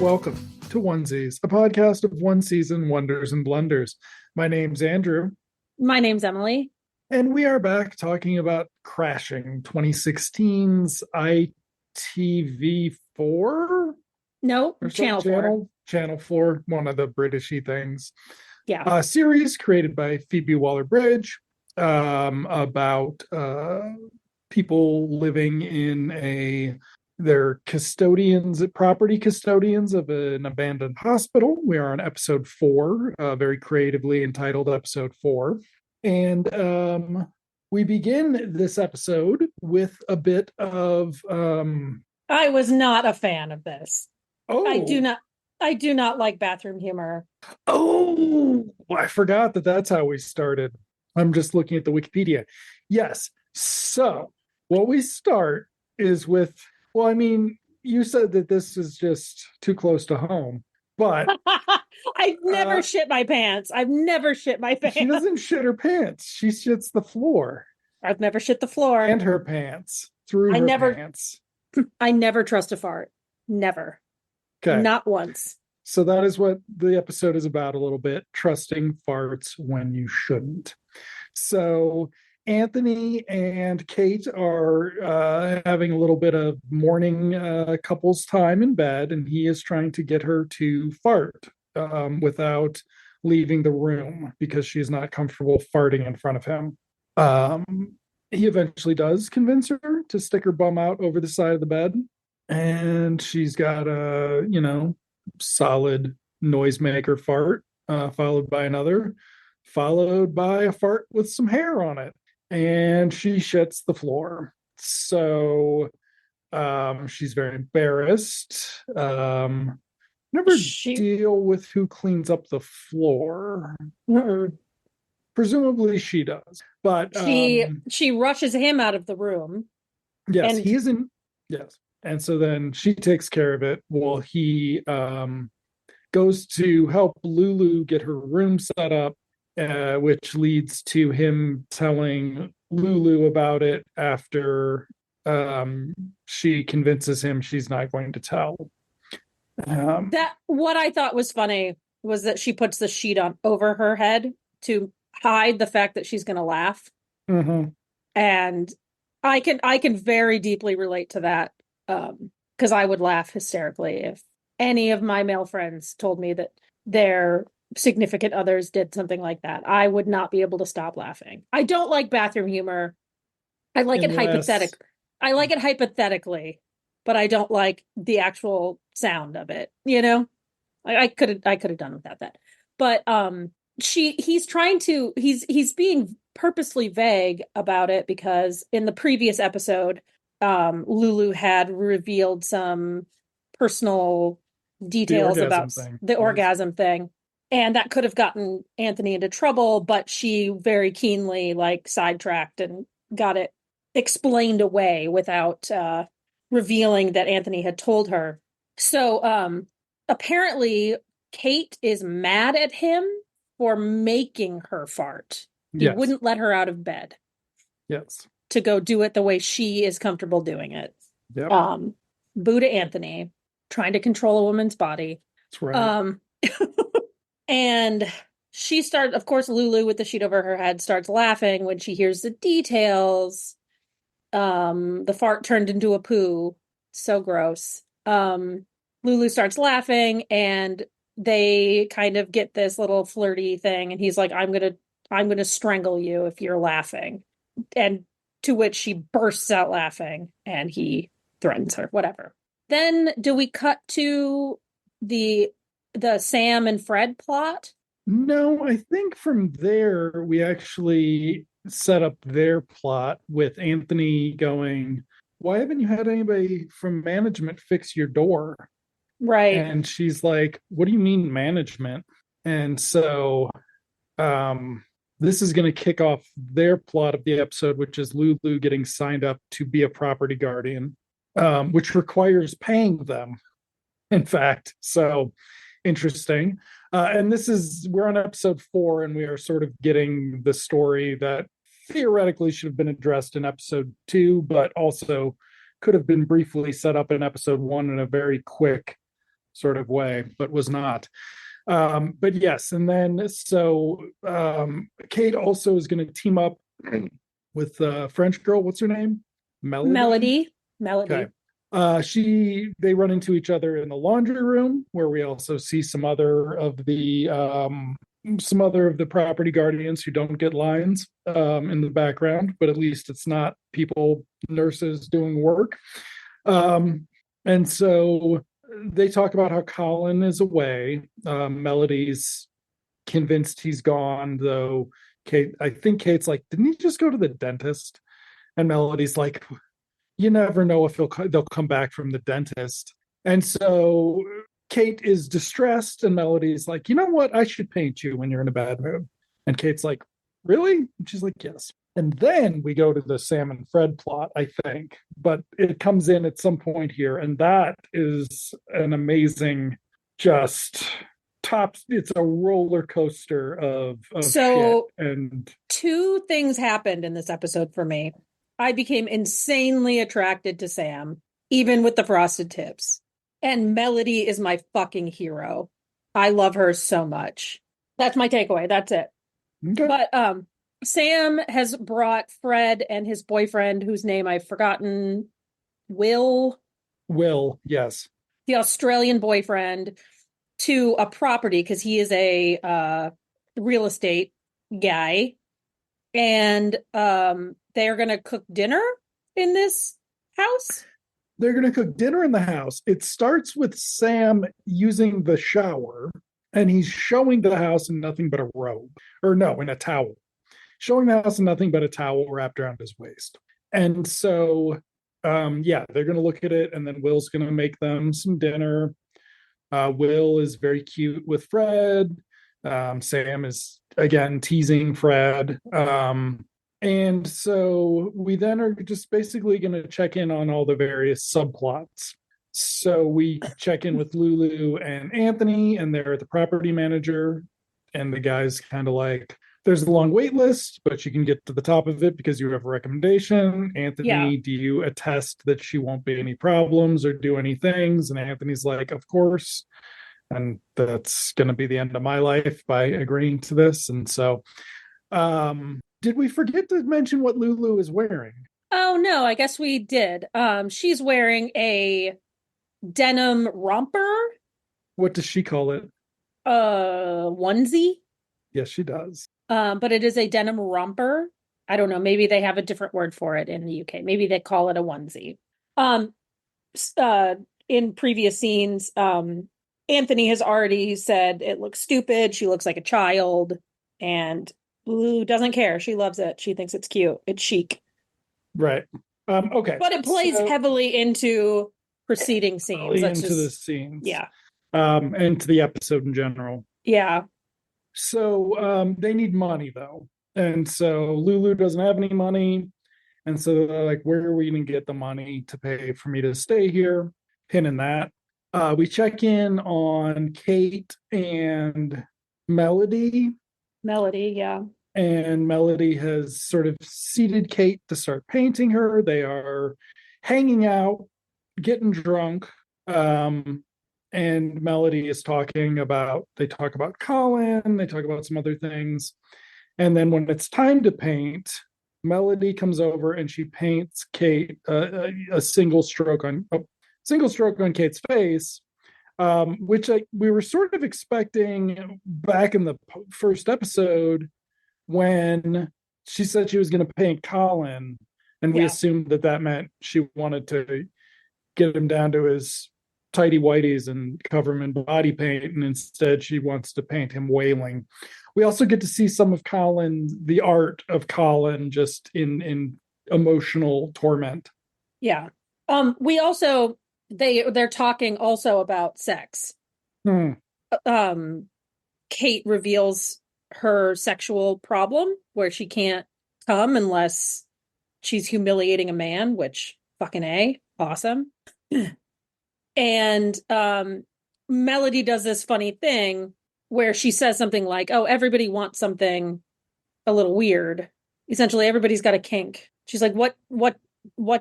Welcome to Onesies, a podcast of one season wonders and blunders. My name's Andrew. My name's Emily. And we are back talking about Crashing, 2016's ITV4? No, Channel 4. Channel 4, one of the Britishy things. Yeah. A series created by Phoebe Waller-Bridge about people living in they're property custodians of an abandoned hospital. We are on episode 4, very creatively entitled episode 4. And we begin this episode with a bit of I was not a fan of this. Oh, I do not like bathroom humor. Oh, I forgot that's how we started. I'm just looking at the Wikipedia. Yes. So what we start is with, well, I mean, you said that this is just too close to home, but I've never shit my pants. I've never shit my pants. She doesn't shit her pants. She shits the floor. I've never shit the floor. And her pants. Through her pants. I never trust a fart. Never. Okay. Not once. So that is what the episode is about a little bit. Trusting farts when you shouldn't. So Anthony and Kate are having a little bit of morning couples time in bed, and he is trying to get her to fart without leaving the room because she's not comfortable farting in front of him. He eventually does convince her to stick her bum out over the side of the bed, and she's got a, solid noisemaker fart, followed by another, followed by a fart with some hair on it, and she shits the floor. So she's very embarrassed. Never deal with who cleans up the floor. Presumably she does, but she rushes him out of the room. Yes, he isn't. Yes, and so then she takes care of it while he goes to help Lulu get her room set up, which leads to him telling Lulu about it after she convinces him she's not going to tell. That what I thought was funny was that she puts the sheet on over her head to hide the fact that she's going to laugh. Mm-hmm. And I can very deeply relate to that, because I would laugh hysterically if any of my male friends told me that their significant others did something like that. I would not be able to stop laughing. I don't like bathroom humor. I like it hypothetically, but I don't like the actual sound of it. I could have done without that. But he's being purposely vague about it because in the previous episode, Lulu had revealed some personal details about the orgasm thing, and that could have gotten Anthony into trouble, but she very keenly sidetracked and got it explained away without revealing that Anthony had told her. So apparently Kate is mad at him for making her fart. He wouldn't let her out of bed. Yes. To go do it the way she is comfortable doing it. Yep. Boo to Anthony, trying to control a woman's body. That's right. And she started, of course, Lulu with the sheet over her head starts laughing when she hears the details. The fart turned into a poo. So gross. Lulu starts laughing and they kind of get this little flirty thing, and he's like, I'm gonna strangle you if you're laughing. And to which she bursts out laughing and he threatens her. Whatever. Then do we cut to the Sam and Fred plot? No, I think from there we actually set up their plot with Anthony going, why haven't you had anybody from management fix your door? Right. And she's like, what do you mean management? And so this is going to kick off their plot of the episode, which is Lulu getting signed up to be a property guardian, which requires paying them, in fact. So interesting. And we're on episode 4, and we are sort of getting the story that theoretically should have been addressed in episode 2, but also could have been briefly set up in episode 1 in a very quick sort of way, but was not. But yes, and then Kate also is going to team up with French girl. What's her name? Melody. Melody. Okay. They run into each other in the laundry room, where we also see some other of the property guardians who don't get lines in the background, but at least it's not people, nurses doing work. And so they talk about how Colin is away. Melody's convinced he's gone, though. I think Kate's like, didn't he just go to the dentist? And Melody's like, you never know if they'll come back from the dentist. And so Kate is distressed, and Melody's like, you know what? I should paint you when you're in a bad mood. And Kate's like, really? And she's like, yes. And then we go to the Sam and Fred plot, I think, but it comes in at some point here, and that is an amazing, just it's a roller coaster of So shit. And two things happened in this episode for me. I became insanely attracted to Sam, even with the frosted tips. And Melody is my fucking hero. I love her so much. That's my takeaway. That's it. okay. But Sam has brought Fred and his boyfriend, whose name I've forgotten, Will, Yes. the Australian boyfriend, to a property because he is a real estate guy. And they're going to cook dinner in this house. They're going to cook dinner in the house. It starts with Sam using the shower, and he's showing the house in nothing but a robe, or no, in a towel. Showing the house in nothing but a towel wrapped around his waist. And so, they're going to look at it, and then Will's going to make them some dinner. Will is very cute with Fred. Sam is, again, teasing Fred. And so we then are just basically going to check in on all the various subplots. So we check in with Lulu and Anthony, and they're the property manager. And the guy's kind of like, there's a long wait list, but you can get to the top of it because you have a recommendation. Anthony, do you attest that she won't be any problems or do any things? And Anthony's like, of course. And that's going to be the end of my life by agreeing to this. And so, did we forget to mention what Lulu is wearing? Oh, no, I guess we did. She's wearing a denim romper. What does she call it? Onesie. Yes, she does. But it is a denim romper. I don't know. Maybe they have a different word for it in the UK. Maybe they call it a onesie. In previous scenes, Anthony has already said it looks stupid. She looks like a child, and Lulu doesn't care. She loves it. She thinks it's cute. It's chic. Right. Okay. But it plays heavily into preceding scenes. The scenes. Yeah. And to the episode in general. Yeah. So they need money, though. And so Lulu doesn't have any money. And so they're like, where are we going to get the money to pay for me to stay here? Pin in that. We check in on Kate and Melody. Yeah. And Melody has sort of seated Kate to start painting her. They are hanging out, getting drunk. And Melody is they talk about Colin, they talk about some other things. And then when it's time to paint, Melody comes over and she paints Kate a single stroke on Kate's face, which we were sort of expecting back in the first episode when she said she was going to paint Colin, and we assumed that meant she wanted to get him down to his tidy whities and cover him in body paint, and instead she wants to paint him wailing. We also get to see some of the art of Colin just in emotional torment. Yeah. We also they're talking also about sex. Kate reveals her sexual problem where she can't come unless she's humiliating a man, which fucking A, awesome. And Melody does this funny thing where she says something like, oh, everybody wants something a little weird. Essentially, everybody's got a kink. She's like, what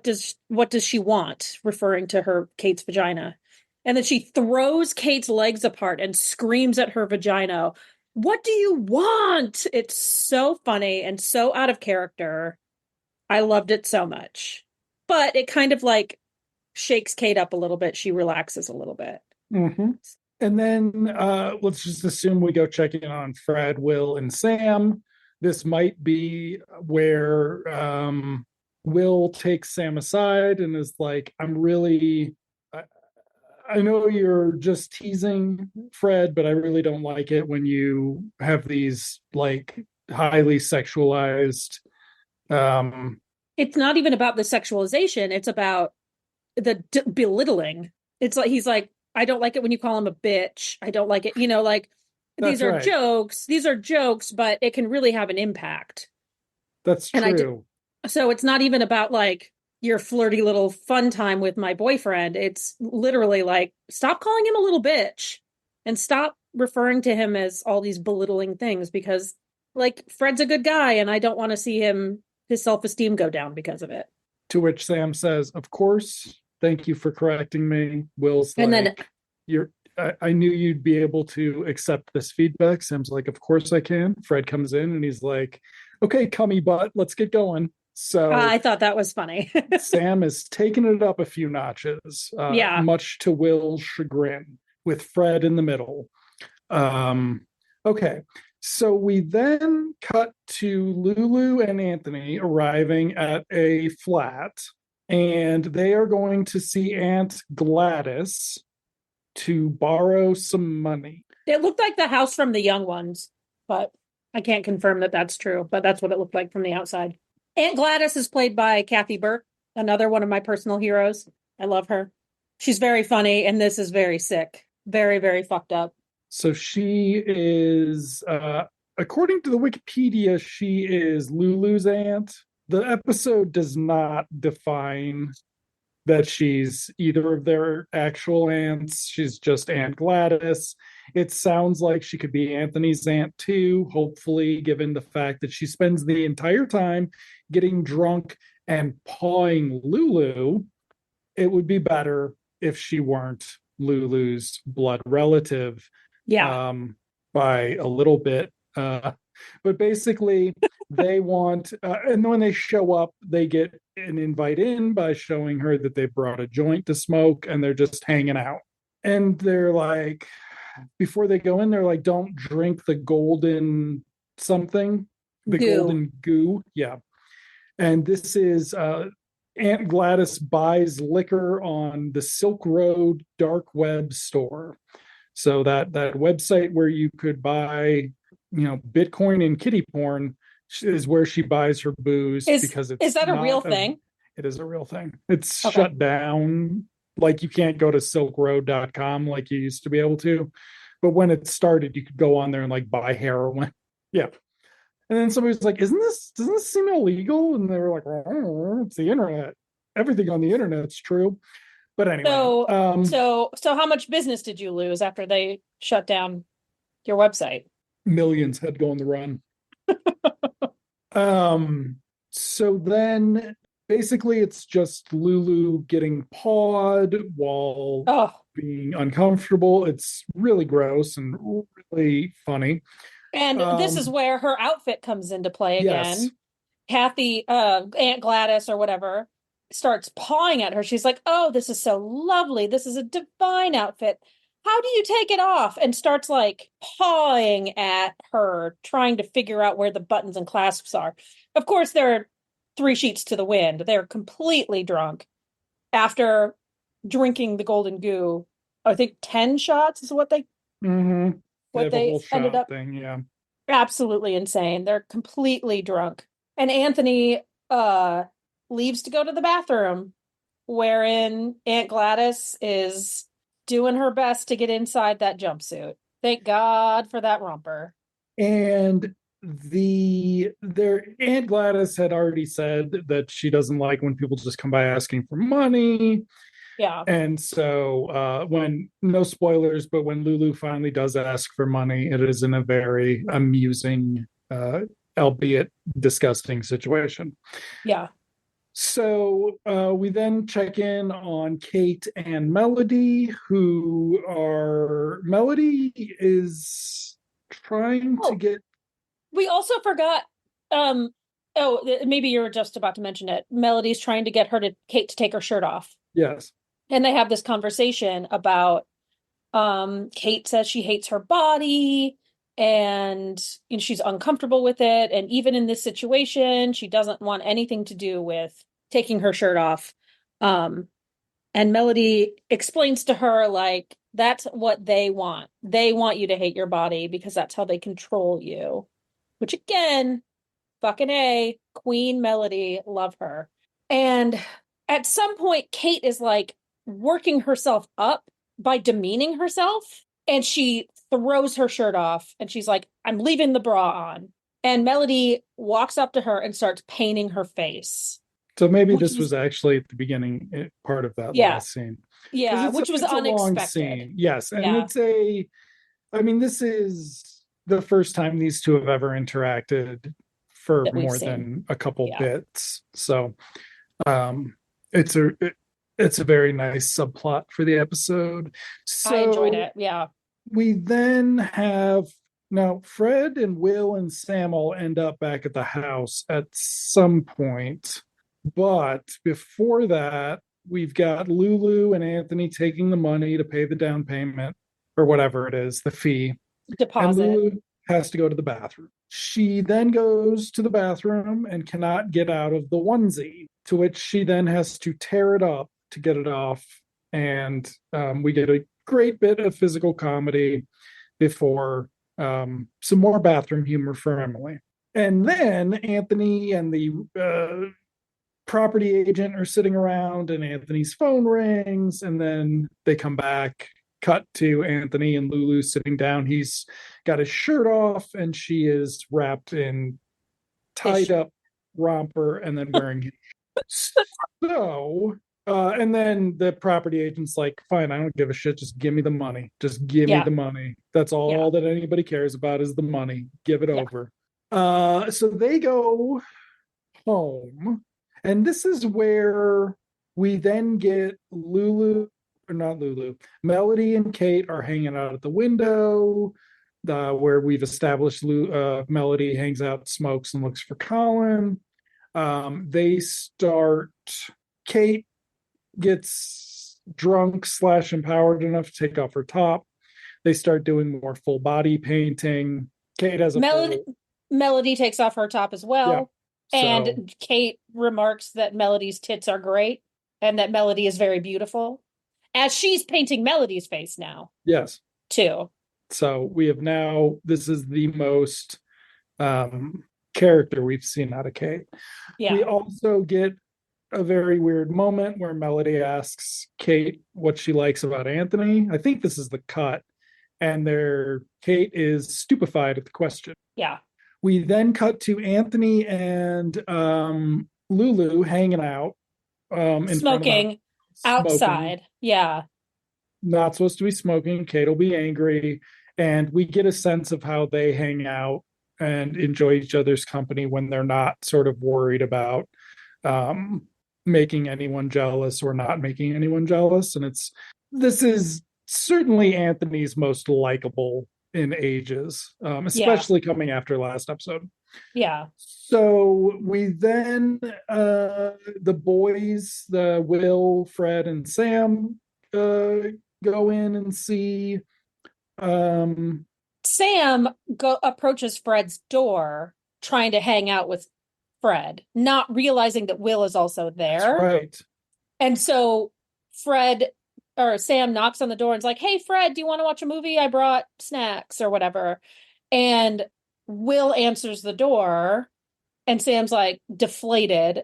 does she want? Referring to Kate's vagina. And then she throws Kate's legs apart and screams at her vagina, "What do you want?" It's so funny and so out of character. I loved it so much. But it kind of like shakes Kate up a little bit. She relaxes a little bit. Mm-hmm. And then let's just assume we go check in on Fred, Will, and Sam. This might be where Will takes Sam aside and is like, I know you're just teasing Fred, but I really don't like it when you have these like highly sexualized. Um, It's not even about the sexualization, it's about the belittling. It's like he's like, I don't like it when you call him a bitch. I don't like it, like these that's are right. jokes. These are jokes, but it can really have an impact. That's And I true. so it's not even about like your flirty little fun time with my boyfriend. It's literally like, stop calling him a little bitch and stop referring to him as all these belittling things because like Fred's a good guy and I don't want to see his self-esteem go down because of it. To which Sam says, "Of course. Thank you for correcting me." Will's And then like, "You're. I knew you'd be able to accept this feedback." Sam's like, "Of course I can." Fred comes in and he's like, "Okay, cummy butt, let's get going." So I thought that was funny. Sam is taking it up a few notches, Yeah. much to Will's chagrin, with Fred in the middle. Um, okay, so we then cut to Lulu and Anthony arriving at a flat, and they are going to see Aunt Gladys to borrow some money. It looked like the house from the young ones, but I can't confirm that that's true, but that's what it looked like from the outside. Aunt Gladys is played by Kathy Burke, another one of my personal heroes. I love her. She's very funny, and this is very sick. Very, very fucked up. So she is, according to the Wikipedia, she is Lulu's aunt. The episode does not define that she's either of their actual aunts. She's just Aunt Gladys. It sounds like she could be Anthony's aunt too, hopefully, given the fact that she spends the entire time getting drunk and pawing Lulu. It would be better if she weren't Lulu's blood relative Yeah. um, by a little bit. But basically, they want, and when they show up, they get an invite in by showing her that they brought a joint to smoke and they're just hanging out. And they're like, before they go in, they're like, don't drink the golden something, the Goo. golden goo. Yeah. And this is Aunt Gladys buys liquor on the Silk Road dark web store. So that website where you could buy, Bitcoin and kitty porn is where she buys her booze because Is it's that a real not a thing? it is a real thing. It's Okay. shut down. Like you can't go to silkroad.com like you used to be able to. But when it started, you could go on there and like buy heroin. Yeah. And then somebody was like, doesn't this seem illegal? And they were like, oh, it's the internet. Everything on the internet's true. But anyway, So how much business did you lose after they shut down your website? millions had gone the run. So then basically it's just Lulu getting pawed while Oh, being uncomfortable. It's really gross and really funny. and this is Um, where her outfit comes into play yes. again. Kathy, Aunt Gladys or whatever, starts pawing at her. She's like, "Oh, this is so lovely. This is a divine outfit. How do you take it off?" And starts like pawing at her, trying to figure out where the buttons and clasps are. Of course, they're three sheets to the wind. They're completely drunk after drinking the golden goo. I think 10 shots is Mm-hmm. They what have a they whole ended shot up. thing. Yeah. Absolutely insane. They're completely drunk. And Anthony leaves to go to the bathroom, wherein Aunt Gladys is doing her best to get inside that jumpsuit. Thank God for that romper. And their Aunt Gladys had already said that she doesn't like when people just come by asking for money. Yeah. And so when no spoilers, but when Lulu finally does ask for money, it is in a very amusing, albeit disgusting situation. Yeah. So we then check in on Kate and Melody, Melody is trying to Oh, get, we also forgot. Um, maybe you were just about to mention it. Melody's trying to get Kate to take her shirt off, yes, and they have this conversation about Kate says she hates her body and she's uncomfortable with it. And even in this situation, she doesn't want anything to do with taking her shirt off. Um, and Melody explains to her, like, that's what they want. They want you to hate your body because that's how they control you. Which, again, fucking A, Queen Melody, love her. And at some point, Kate is like working herself up by demeaning herself. And she throws her shirt off and she's like, I'm leaving the bra on. And Melody walks up to her and starts painting her face, so maybe which this was, was actually at the beginning, part of that yeah, last scene, because yeah, which was it's a long unexpected. scene, yes, and Yeah, I mean, this is the first time these two have ever interacted for that we've more seen. than a couple Yeah, bits. So um it's a it's a very nice subplot for the episode. I enjoyed So it. Yeah. we then have now Fred and Will and Sam all end up back at the house at some point. But before that, we've got Lulu and Anthony taking the money to pay the down payment or whatever it is, the fee. And Deposit. Lulu has to go to the bathroom. She then goes to the bathroom and cannot get out of the onesie, to which she then has to tear it up to get it off. And we get a great bit of physical comedy before some more bathroom humor for Emily. And then Anthony and the property agent are sitting around, and Anthony's phone rings, and then they come back. Cut to Anthony and Lulu sitting down. He's got his shirt off, and she is wrapped in tied Ish. up romper and then wearing so and then the property agent's like, fine, I don't give a shit, just give me the money, just give me Yeah. the money, that's Yeah. all that anybody cares about is the money, give it Yeah. over. So they go home, and this is where we then get Lulu, or not Lulu, Melody and Kate are hanging out at the window, where we've established Melody hangs out, smokes, and looks for Colin. They start, Kate gets drunk slash empowered enough to take off her top. They start doing more full body painting. Kate has a Melody full, Melody takes off her top as yeah. well. So And Kate remarks that Melody's tits are great and that Melody is very beautiful. As she's painting Melody's face now, yes, too. so we have now, this is the most character we've seen out of Kate. We Yeah. also get a very weird moment where Melody asks Kate what she likes about Anthony. I think this is the cut, and Kate is stupefied at the question. Yeah. We then cut to Anthony and Lulu hanging out in front of the house, Smoking smoking. outside. Yeah. Not supposed to be smoking. Kate will be angry. And we get a sense of how they hang out and enjoy each other's company when they're not sort of worried about um, making anyone jealous or not making anyone jealous. And this is certainly Anthony's most likable in ages, Yeah. especially coming after last episode. Yeah. So we then the boys, the Will, Fred, and Sam go in and see um Sam approaches Fred's door trying to hang out with Fred, not realizing that Will is also that's there. right. And so Fred or Sam knocks on the door and is like, "Hey, Fred, do you want to watch a movie? I brought snacks or whatever." And Will answers the door, and Sam's like deflated,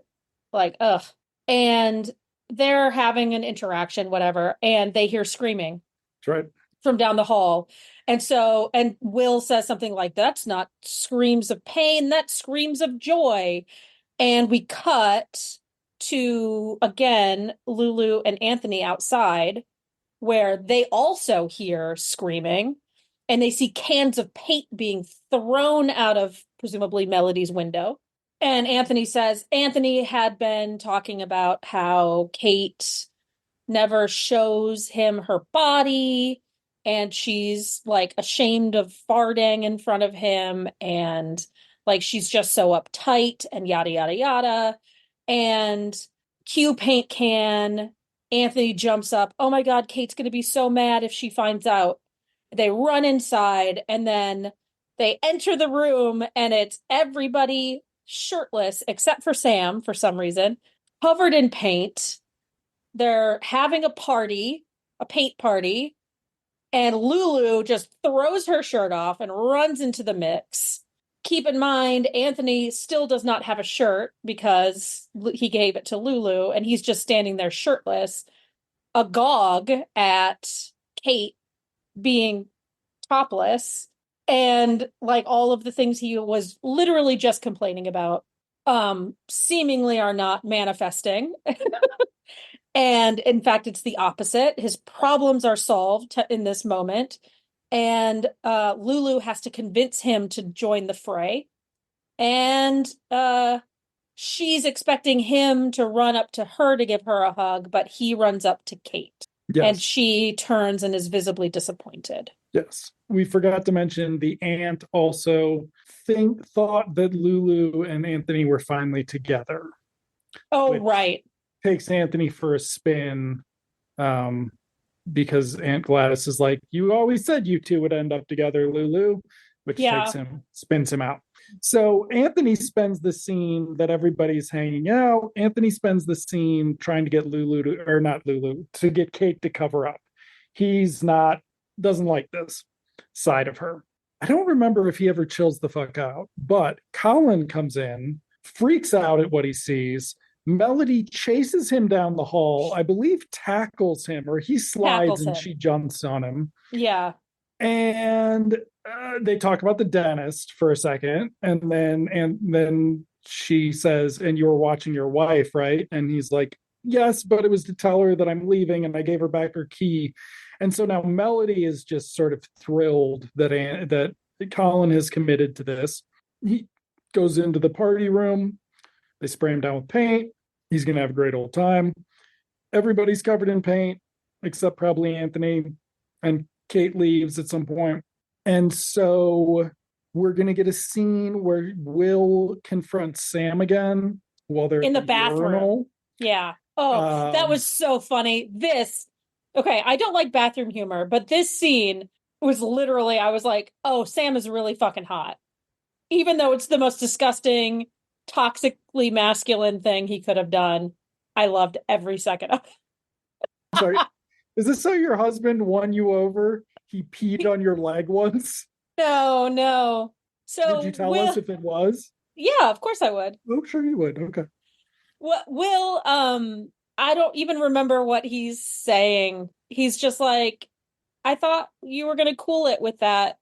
like, ugh. And they're having an interaction, whatever, and they hear screaming That's right. from down the hall. And Will says something like, "That's not screams of pain, that's screams of joy." And we cut to, again, Lulu and Anthony outside, where they also hear screaming and they see cans of paint being thrown out of presumably Melody's window. And Anthony had been talking about how Kate never shows him her body and she's like ashamed of farting in front of him and like she's just so uptight and yada yada yada. And cue paint can. Anthony jumps up. Oh my God, Kate's going to be so mad if she finds out. They run inside and then they enter the room and it's everybody shirtless except for Sam for some reason, covered in paint. They're having a party, a paint party, and Lulu just throws her shirt off and runs into the mix. Keep in mind, Anthony still does not have a shirt because he gave it to Lulu, and he's just standing there shirtless, agog at Kate being topless, and like all of the things he was literally just complaining about, seemingly are not manifesting. And in fact, it's the opposite. His problems are solved in this moment. And Lulu has to convince him to join the fray. And she's expecting him to run up to her to give her a hug, but he runs up to Kate. Yes. And she turns and is visibly disappointed. Yes. We forgot to mention the aunt also thought that Lulu and Anthony were finally together. Oh, right. Takes Anthony for a spin, because Aunt Gladys is like, you always said you two would end up together, Lulu, which spins him out. So Anthony spends the scene that everybody's hanging out. Anthony spends the scene trying to get to get Kate to cover up. Doesn't like this side of her. I don't remember if he ever chills the fuck out, but Colin comes in, freaks out at what he sees. Melody chases him down the hall, I believe tackles him, or he slides and she jumps on him. Yeah. And they talk about the dentist for a second, and then she says, and you were watching your wife, right? And he's like, yes, but it was to tell her that I'm leaving, and I gave her back her key. And so now Melody is just sort of thrilled that Colin has committed to this. He goes into the party room. They spray him down with paint. He's going to have a great old time. Everybody's covered in paint, except probably Anthony. And Kate leaves at some point. And so we're going to get a scene where Will confronts Sam again while they're in the bathroom. Urinal. Yeah. Oh, that was so funny. Okay, I don't like bathroom humor, but this scene was literally, I was like, oh, Sam is really fucking hot. Even though it's the most disgusting, toxically masculine thing he could have done. I loved every second of it. Sorry. Is this how your husband won you over? He peed on your leg once? No. So would you tell us if it was? Yeah, of course I would. Oh, sure you would. Okay. Will, I don't even remember what he's saying. He's just like, I thought you were going to cool it with that.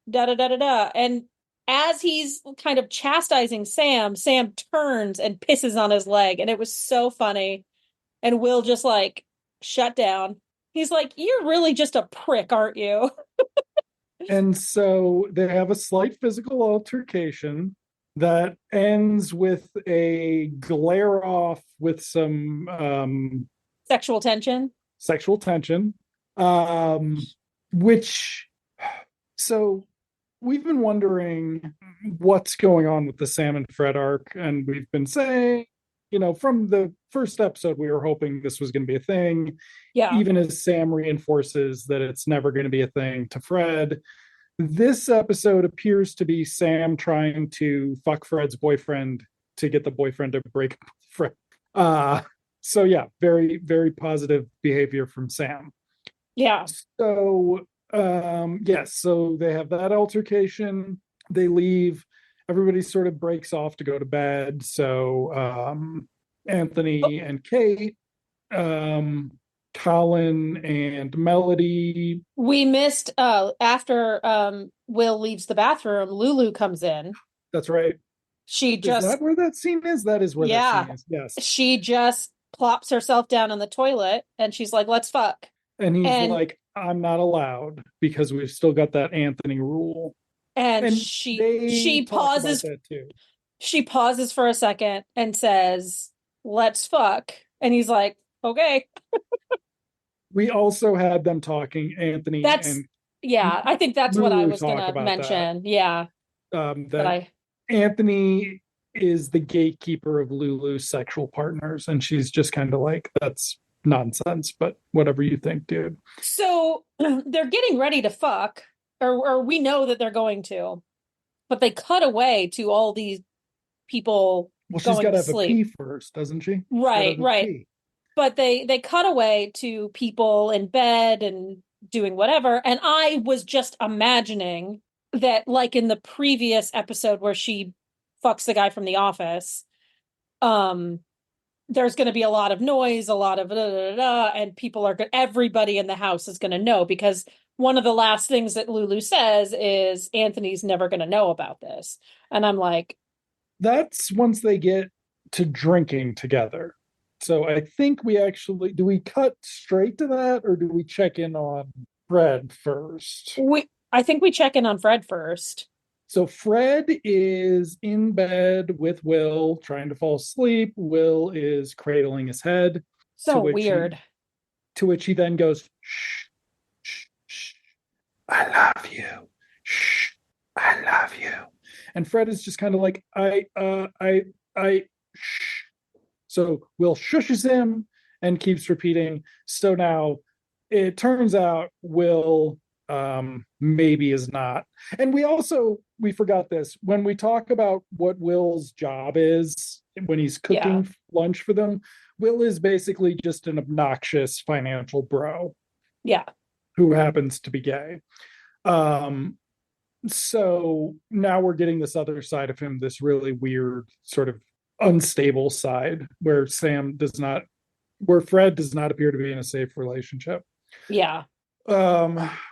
Da da da da da. And as he's kind of chastising Sam turns and pisses on his leg. And it was so funny. And Will just like shut down. He's like, you're really just a prick, aren't you? And so they have a slight physical altercation that ends with a glare off with some sexual tension. So we've been wondering what's going on with the Sam and Fred arc, and we've been saying, from the first episode, we were hoping this was going to be a thing. Yeah. Even as Sam reinforces that it's never going to be a thing to Fred. This episode appears to be Sam trying to fuck Fred's boyfriend to get the boyfriend to break up with Fred. So yeah, very, very positive behavior from Sam. Yeah. So yes, so they have that altercation. They leave. Everybody sort of breaks off to go to bed. So Anthony and Kate, Colin and Melody. We missed after Will leaves the bathroom, Lulu comes in. That's right. Is that where that scene is? That is where that scene is. Yes. She just plops herself down on the toilet and she's like, let's fuck. And he's like, I'm not allowed because we've still got that Anthony rule. And she pauses. That too. she pauses for a second and says, "Let's fuck." And he's like, "Okay." We also had them talking, Anthony That's and yeah, I think that's what I Lulu was talk gonna about that. mention. Yeah, that That I Anthony is the gatekeeper of Lulu's sexual partners, and she's just kind of like, that's nonsense, but whatever you think, dude. so they're getting ready to fuck, or we know that they're going to, but they cut away to all these people Well, she's got going to to have a sleep. pee first, doesn't she? She's got to Right, have a right. pee. But they cut away to people in bed and doing whatever. And I was just imagining that, like in the previous episode where she fucks the guy from the office, um, there's going to be a lot of noise, a lot of and people are good. Everybody in the house is going to know because one of the last things that Lulu says is Anthony's never going to know about this. And I'm like, That's once they get to drinking together. So I think we actually do we cut straight to that or do we check in on Fred first? I think we check in on Fred first. So Fred is in bed with Will, trying to fall asleep. Will is cradling his head, to So which he weird. to which he then goes, shh, shh, shh, I love you. Shh, I love you. And Fred is just kind of like, shh. So Will shushes him and keeps repeating. So now it turns out Will maybe is not. And we forgot this when we talk about what Will's job is when he's Yeah. cooking lunch for them. Will is basically just an obnoxious financial bro Yeah. who happens to be gay. Um, so now we're getting this other side of him, this really weird sort of unstable side where Fred does not appear to be in a safe relationship. Yeah.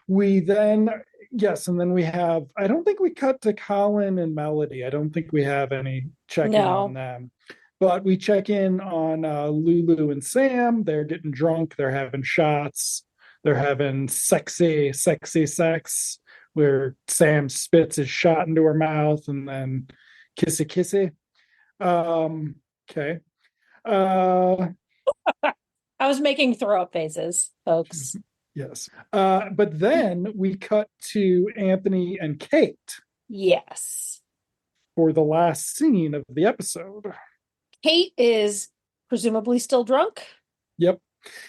We then yes, and then we have I don't think we cut to Colin and Melody. I don't think we have any check in on No. them. But we check in on Lulu and Sam. They're getting drunk, they're having shots, they're having sexy sex where Sam spits his shot into her mouth and then kissy. Okay. Uh, I was making throw up faces, folks. yes. But then we cut to Anthony and Kate Yes. for the last scene of the episode. Kate is presumably still drunk. Yep.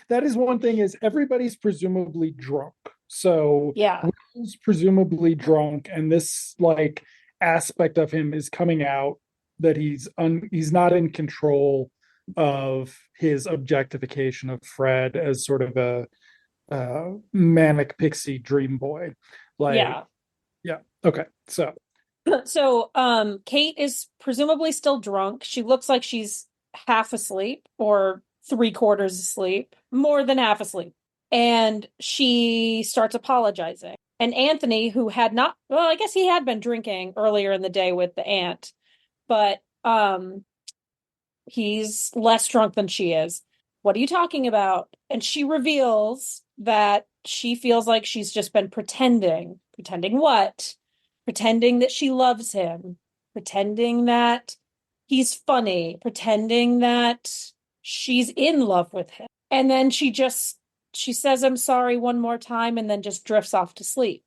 That is one thing is everybody's presumably drunk. So Yeah. Will's presumably drunk, and this like aspect of him is coming out that he's not in control of his objectification of Fred as sort of a manic pixie dream boy. Like, Yeah. yeah, okay, so So, Kate is presumably still drunk. She looks like she's half asleep or three-quarters asleep, more than half asleep. And she starts apologizing. And Anthony, who had not, well, I guess he had been drinking earlier in the day with the aunt, but he's less drunk than she is. What are you talking about? And she reveals that she feels like she's just been pretending. Pretending what? Pretending that she loves him, pretending that he's funny, pretending that she's in love with him. And then she says I'm sorry one more time and then just drifts off to sleep,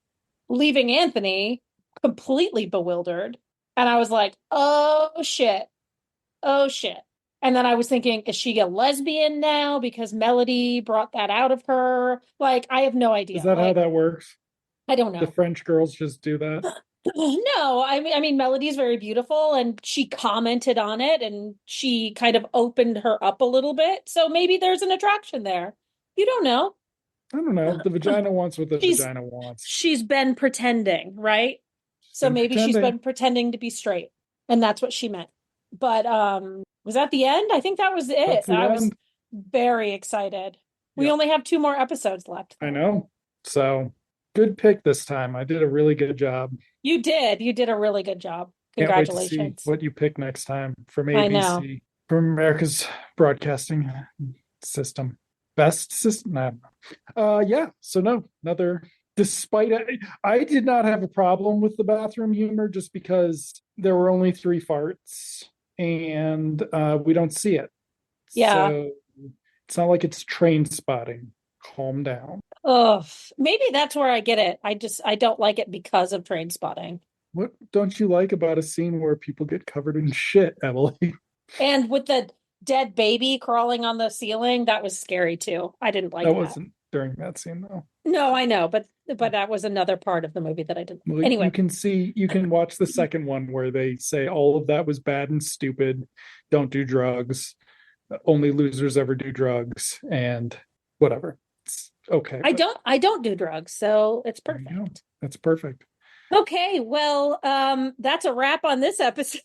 leaving Anthony completely bewildered. And I was like, "Oh shit. Oh shit." And then I was thinking, is she a lesbian now because Melody brought that out of her? Like, I have no is idea. that how Like, that works? I don't The know. French girls just do that? No, I mean, Melody's very beautiful, and she commented on it, and she kind of opened her up a little bit. So maybe there's an attraction there. You don't know. I don't know. The vagina wants what the She's vagina wants. she's been pretending, right? She's So been maybe she's pretending. been pretending to be straight, and that's what she meant. But was that the end? I think that was it. That's the I was end. very excited. We Yeah, only have two more episodes left, I though. know. So good pick this time. I did a really good job. You did. You did a really good job. Can't wait to see Congratulations. what you pick next time from I know. ABC, from America's broadcasting system. Best system. Nah. Yeah. So no, another despite I did not have a problem with the bathroom humor just because there were only three farts and we don't see it. Yeah. So it's not like it's train spotting. Calm down. Ugh. Maybe that's where I get it. I don't like it because of Train Spotting. What don't you like about a scene where people get covered in shit, Emily? And with the dead baby crawling on the ceiling, that was scary too. I didn't like That that. wasn't during that scene though. No, I know, but that was another part of the movie that I didn't. Well, Anyway, you can watch the second one where they say all of that was bad and stupid. Don't do drugs. Only losers ever do drugs and whatever. It's okay. But I don't do drugs, so it's there you go. perfect. That's perfect. Okay, well, that's a wrap on this episode.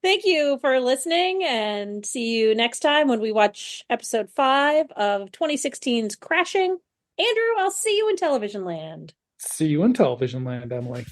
Thank you for listening and see you next time when we watch episode 5 of 2016's Crashing. Andrew, I'll see you in television land. See you in television land, Emily.